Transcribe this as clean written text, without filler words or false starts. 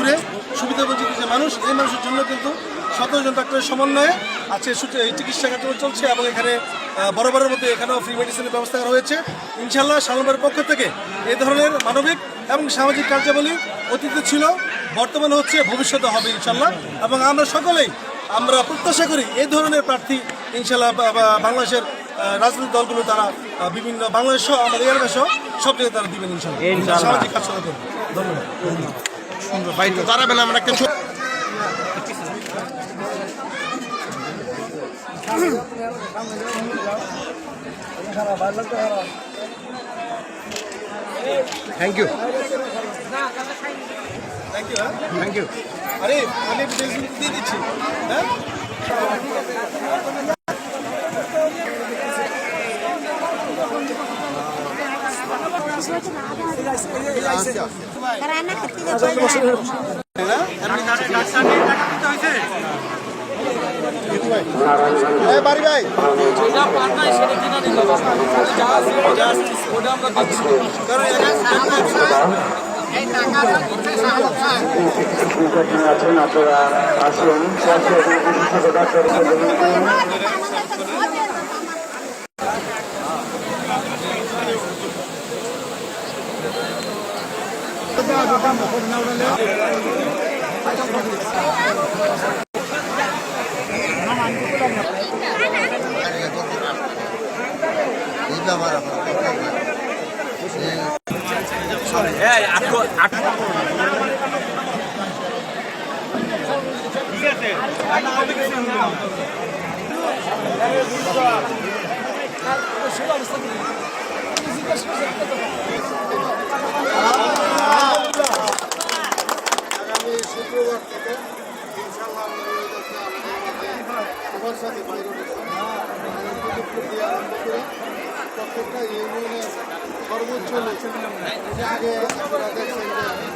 ঘুরে সুবিধাবঞ্চিত যে মানুষ, এই মানুষের জন্য কিন্তু 17 জন ডাক্তারের সমন্বয়ে আছে এই চিকিৎসা কার্যক্রম চলছে এবং এখানে বরাবরের মধ্যে এখানেও ফ্রি মেডিসিনের ব্যবস্থা করা হয়েছে। ইনশাআল্লাহ শালমের পক্ষ থেকে এই ধরনের মানবিক এবং সামাজিক কার্যাবলী অতীতে ছিল, বর্তমানে হচ্ছে, ভবিষ্যতে হবে ইনশাআল্লাহ। এবং আমরা সকলেই প্রত্যাশা করি এই ধরনের প্রার্থী ইনশাআল্লাহ বাংলাদেশের রাজনৈতিক দলগুলো তারা বিভিন্ন বাংলাদেশ সহ আমাদের এলাকা সহ সব জায়গায় তারা দিবেন ইনশাআল্লাহ, সামাজিক কাজ করবেন। ধন্যবাদ। সুন্দর ভাই, তো দাঁড়াবেন, আমরা একটা থ্যাংক ইউ থ্যাংক ইউ। আরে আমি দিয়ে দিচ্ছি। হ্যাঁ বাড়ি ভাই আছেন, আপনারা আসুন। আগামী শুক্রবার থেকে ইনশাআল্লাহ সবার সাথে প্রত্যেকটা ইউনিয়নের সর্বোচ্চ আগে আপনারা দেখছেন যে